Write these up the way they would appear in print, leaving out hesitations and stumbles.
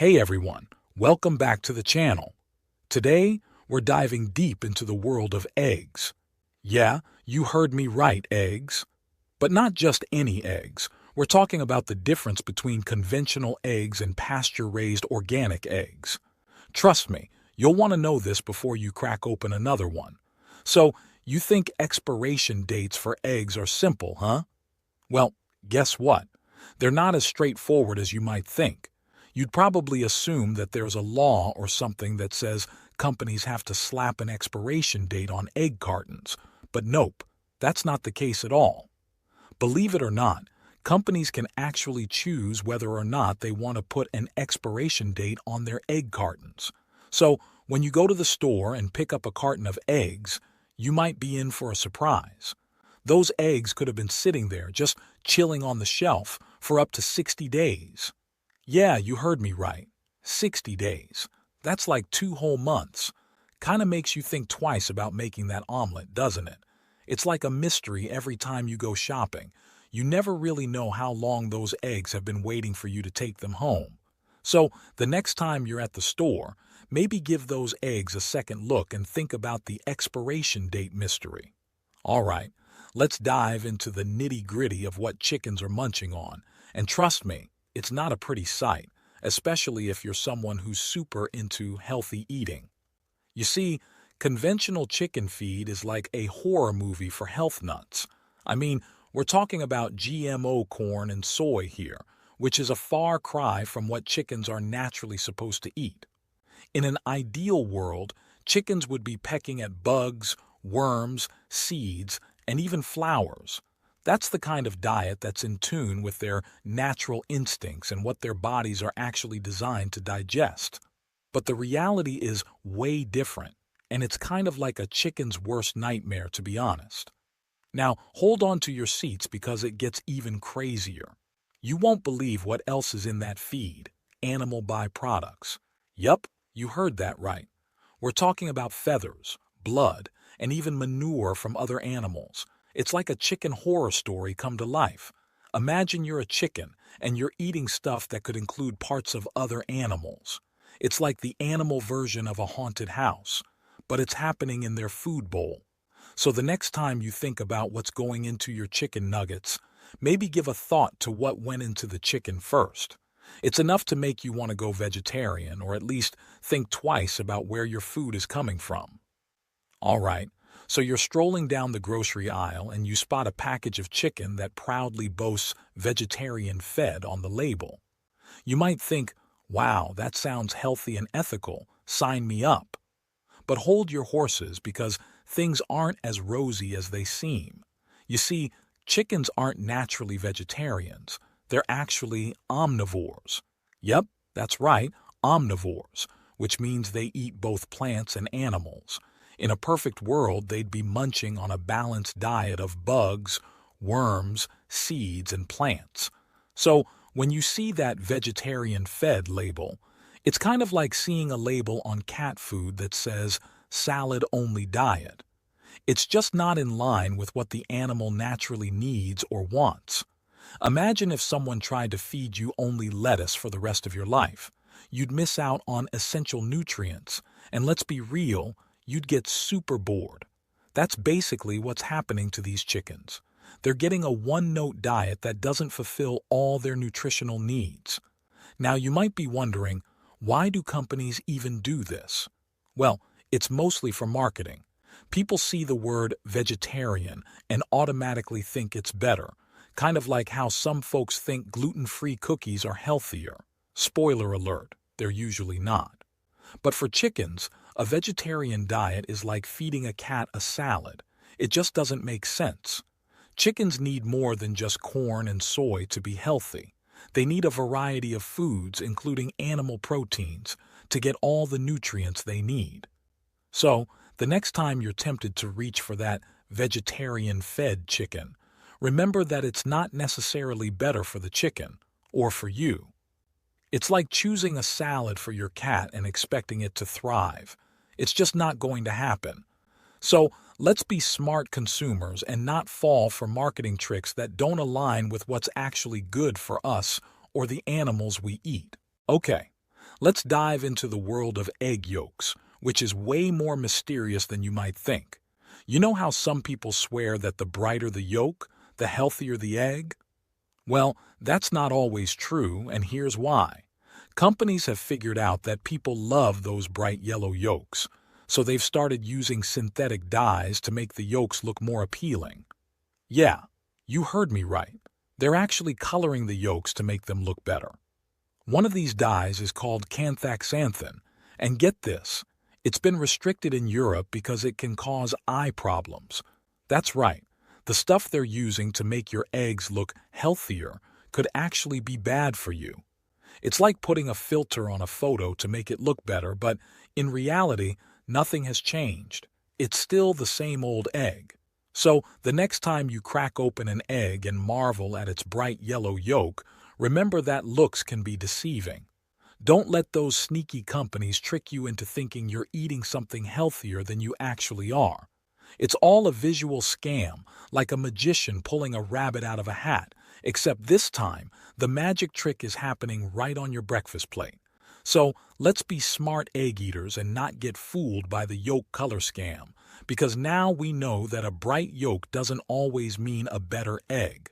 Hey everyone, welcome back to the channel. Today, we're diving deep into the world of eggs. Yeah, you heard me right, eggs. But not just any eggs. We're talking about the difference between conventional eggs and pasture-raised organic eggs. Trust me, you'll want to know this before you crack open another one. So, you think expiration dates for eggs are simple, huh? Well, guess what? They're not as straightforward as you might think. You'd probably assume that there's a law or something that says companies have to slap an expiration date on egg cartons. But nope, that's not the case at all. Believe it or not, companies can actually choose whether or not they want to put an expiration date on their egg cartons. So, when you go to the store and pick up a carton of eggs, you might be in for a surprise. Those eggs could have been sitting there just chilling on the shelf for up to 60 days. Yeah, you heard me right. 60 days. That's like 2 whole months. Kinda makes you think twice about making that omelet, doesn't it? It's like a mystery every time you go shopping. You never really know how long those eggs have been waiting for you to take them home. So, the next time you're at the store, maybe give those eggs a second look and think about the expiration date mystery. All right, let's dive into the nitty-gritty of what chickens are munching on. And trust me, it's not a pretty sight, especially if you're someone who's super into healthy eating. You see, conventional chicken feed is like a horror movie for health nuts. I mean, we're talking about GMO corn and soy here, which is a far cry from what chickens are naturally supposed to eat. In an ideal world, chickens would be pecking at bugs, worms, seeds, and even flowers. That's the kind of diet that's in tune with their natural instincts and what their bodies are actually designed to digest. But the reality is way different, and it's kind of like a chicken's worst nightmare, to be honest. Now, hold on to your seats because it gets even crazier. You won't believe what else is in that feed: animal byproducts. Yup, you heard that right. We're talking about feathers, blood, and even manure from other animals. It's like a chicken horror story come to life. Imagine you're a chicken and you're eating stuff that could include parts of other animals. It's like the animal version of a haunted house, but it's happening in their food bowl. So the next time you think about what's going into your chicken nuggets, maybe give a thought to what went into the chicken first. It's enough to make you want to go vegetarian, or at least think twice about where your food is coming from. All right. So you're strolling down the grocery aisle and you spot a package of chicken that proudly boasts vegetarian fed on the label. You might think, wow, that sounds healthy and ethical, sign me up. But hold your horses because things aren't as rosy as they seem. You see, chickens aren't naturally vegetarians, they're actually omnivores. Yep, that's right, omnivores, which means they eat both plants and animals. In a perfect world, they'd be munching on a balanced diet of bugs, worms, seeds, and plants. So, when you see that vegetarian fed label, it's kind of like seeing a label on cat food that says salad only diet. It's just not in line with what the animal naturally needs or wants. Imagine if someone tried to feed you only lettuce for the rest of your life. You'd miss out on essential nutrients, and let's be real, you'd get super bored. That's basically what's happening to these chickens. They're getting a one-note diet that doesn't fulfill all their nutritional needs. Now, you might be wondering, why do companies even do this? Well, it's mostly for marketing. People see the word vegetarian and automatically think it's better, kind of like how some folks think gluten-free cookies are healthier. Spoiler alert, they're usually not. But for chickens, a vegetarian diet is like feeding a cat a salad. It just doesn't make sense. Chickens need more than just corn and soy to be healthy. They need a variety of foods, including animal proteins, to get all the nutrients they need. So, the next time you're tempted to reach for that vegetarian-fed chicken, remember that it's not necessarily better for the chicken, or for you. It's like choosing a salad for your cat and expecting it to thrive. It's just not going to happen. So, let's be smart consumers and not fall for marketing tricks that don't align with what's actually good for us or the animals we eat. Okay, Let's dive into the world of egg yolks, which is way more mysterious than you might think. You know how some people swear that the brighter the yolk, the healthier the egg? Well, that's not always true, and here's why. Companies have figured out that people love those bright yellow yolks, so they've started using synthetic dyes to make the yolks look more appealing. Yeah, you heard me right. They're actually coloring the yolks to make them look better. One of these dyes is called canthaxanthin, and get this, it's been restricted in Europe because it can cause eye problems. That's right, the stuff they're using to make your eggs look healthier could actually be bad for you. It's like putting a filter on a photo to make it look better, but in reality, nothing has changed. It's still the same old egg. So the next time you crack open an egg and marvel at its bright yellow yolk, remember that looks can be deceiving. Don't let those sneaky companies trick you into thinking you're eating something healthier than you actually are. It's all a visual scam, like a magician pulling a rabbit out of a hat, except this time, the magic trick is happening right on your breakfast plate. So let's be smart egg eaters and not get fooled by the yolk color scam, because now we know that a bright yolk doesn't always mean a better egg.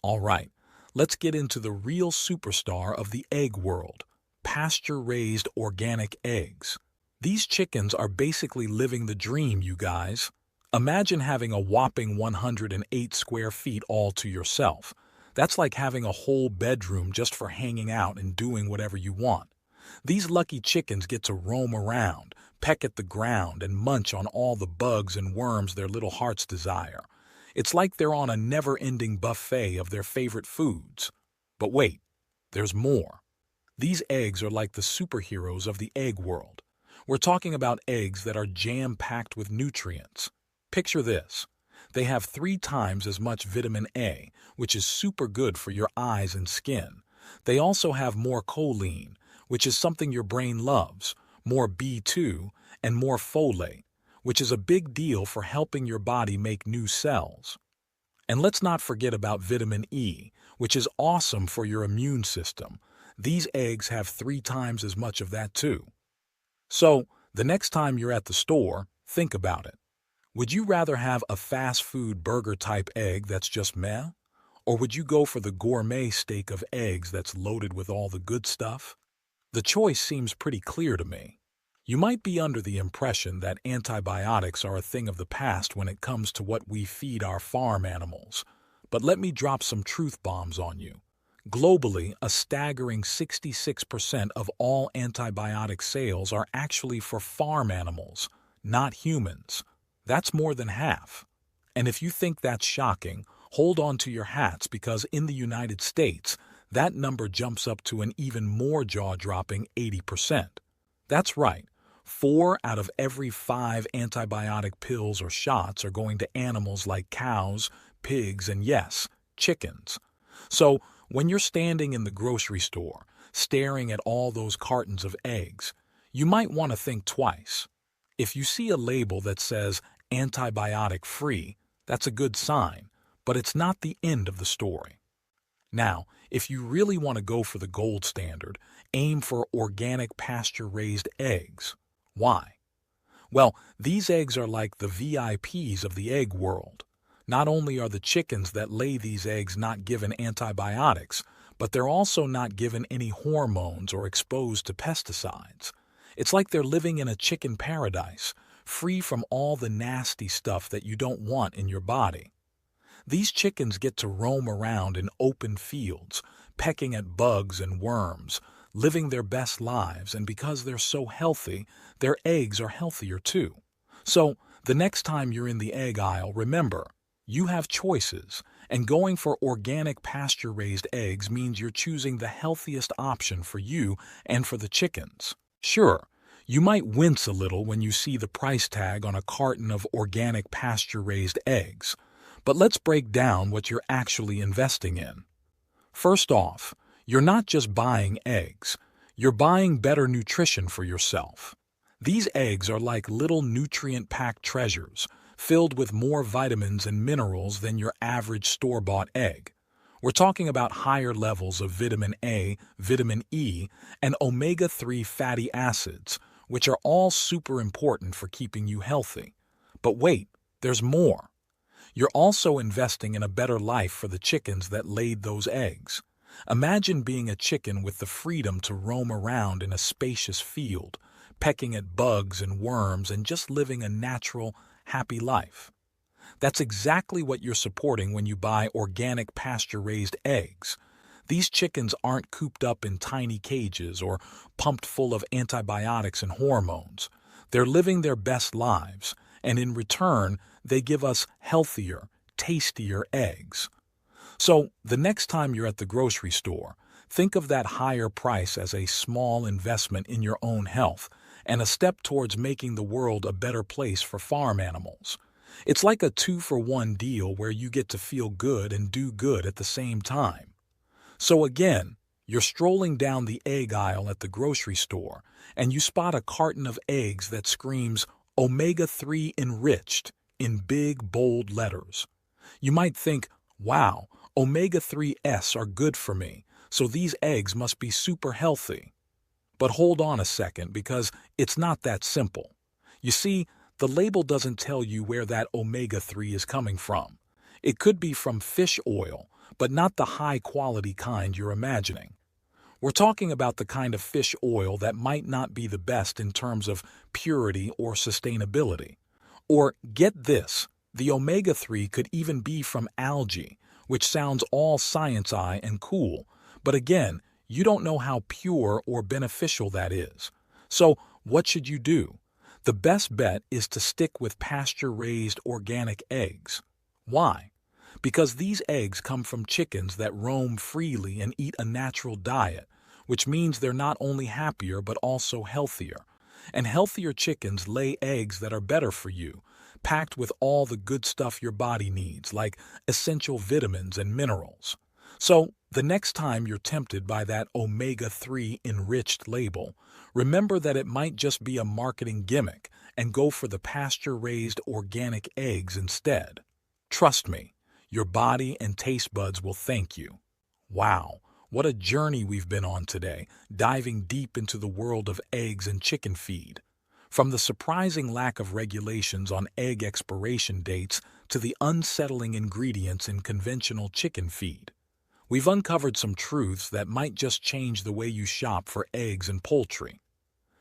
All right, let's get into the real superstar of the egg world, pasture-raised organic eggs. These chickens are basically living the dream, you guys. Imagine having a whopping 108 square feet all to yourself. That's like having a whole bedroom just for hanging out and doing whatever you want. These lucky chickens get to roam around, peck at the ground, and munch on all the bugs and worms their little hearts desire. It's like they're on a never-ending buffet of their favorite foods. But wait, there's more. These eggs are like the superheroes of the egg world. We're talking about eggs that are jam-packed with nutrients. Picture this. They have 3 times as much vitamin A, which is super good for your eyes and skin. They also have more choline, which is something your brain loves, more B2, and more folate, which is a big deal for helping your body make new cells. And let's not forget about vitamin E, which is awesome for your immune system. These eggs have 3 times as much of that too. So, the next time you're at the store, think about it. Would you rather have a fast food burger type egg that's just meh? Or would you go for the gourmet steak of eggs that's loaded with all the good stuff? The choice seems pretty clear to me. You might be under the impression that antibiotics are a thing of the past when it comes to what we feed our farm animals. But let me drop some truth bombs on you. Globally, a staggering 66% of all antibiotic sales are actually for farm animals, not humans. That's more than half. And if you think that's shocking, hold on to your hats because in the United States, that number jumps up to an even more jaw-dropping 80%. That's right, 4 out of every 5 antibiotic pills or shots are going to animals like cows, pigs, and yes, chickens. So, when you're standing in the grocery store, staring at all those cartons of eggs, you might want to think twice. If you see a label that says antibiotic-free, that's a good sign, but it's not the end of the story. Now, if you really want to go for the gold standard, aim for organic pasture-raised eggs. Why? Well, these eggs are like the VIPs of the egg world. Not only are the chickens that lay these eggs not given antibiotics, but they're also not given any hormones or exposed to pesticides. It's like they're living in a chicken paradise, free from all the nasty stuff that you don't want in your body. These chickens get to roam around in open fields, pecking at bugs and worms, living their best lives, and because they're so healthy, their eggs are healthier too. So, the next time you're in the egg aisle, remember, you have choices, and going for organic pasture-raised eggs means you're choosing the healthiest option for you and for the chickens. Sure, you might wince a little when you see the price tag on a carton of organic pasture-raised eggs, but let's break down what you're actually investing in. First off, you're not just buying eggs, you're buying better nutrition for yourself. These eggs are like little nutrient-packed treasures, filled with more vitamins and minerals than your average store-bought egg. We're talking about higher levels of vitamin A, vitamin E, and omega-3 fatty acids, which are all super important for keeping you healthy. But wait, there's more. You're also investing in a better life for the chickens that laid those eggs. Imagine being a chicken with the freedom to roam around in a spacious field, pecking at bugs and worms and just living a natural, happy life. That's exactly what you're supporting when you buy organic pasture-raised eggs. These chickens aren't cooped up in tiny cages or pumped full of antibiotics and hormones. They're living their best lives, and in return, they give us healthier, tastier eggs. So, the next time you're at the grocery store, think of that higher price as a small investment in your own health and a step towards making the world a better place for farm animals. It's like a 2-for-1 deal where you get to feel good and do good at the same time. So again, you're strolling down the egg aisle at the grocery store and you spot a carton of eggs that screams omega-3 enriched in big, bold letters. You might think, wow, omega-3s are good for me, so these eggs must be super healthy. But hold on a second, because it's not that simple. You see, the label doesn't tell you where that omega-3 is coming from. It could be from fish oil, but not the high-quality kind you're imagining. We're talking about the kind of fish oil that might not be the best in terms of purity or sustainability. Or, get this, the omega-3 could even be from algae, which sounds all science-y and cool, but again, you don't know how pure or beneficial that is. So, what should you do? The best bet is to stick with pasture-raised organic eggs. Why? Because these eggs come from chickens that roam freely and eat a natural diet, which means they're not only happier but also healthier. And healthier chickens lay eggs that are better for you, packed with all the good stuff your body needs, like essential vitamins and minerals. So, the next time you're tempted by that omega-3 enriched label, remember that it might just be a marketing gimmick and go for the pasture-raised organic eggs instead. Trust me, your body and taste buds will thank you. Wow, what a journey we've been on today, diving deep into the world of eggs and chicken feed. From the surprising lack of regulations on egg expiration dates to the unsettling ingredients in conventional chicken feed. We've uncovered some truths that might just change the way you shop for eggs and poultry.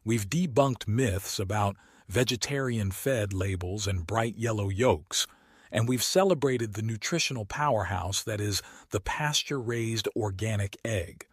We've debunked myths about vegetarian-fed labels and bright yellow yolks, and we've celebrated the nutritional powerhouse that is the pasture-raised organic egg.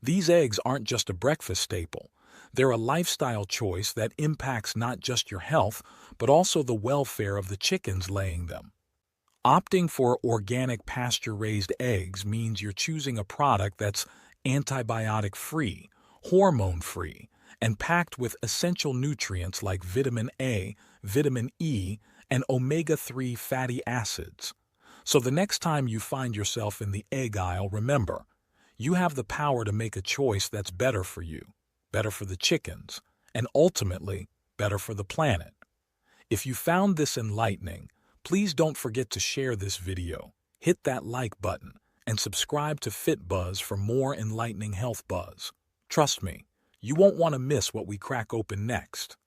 These eggs aren't just a breakfast staple. They're a lifestyle choice that impacts not just your health, but also the welfare of the chickens laying them. Opting for organic pasture-raised eggs means you're choosing a product that's antibiotic-free, hormone-free, and packed with essential nutrients like vitamin A, vitamin E, and omega-3 fatty acids. So the next time you find yourself in the egg aisle, remember, you have the power to make a choice that's better for you, better for the chickens, and ultimately better for the planet. If you found this enlightening, please don't forget to share this video, hit that like button, and subscribe to FitBuzz for more enlightening health buzz. Trust me, you won't want to miss what we crack open next.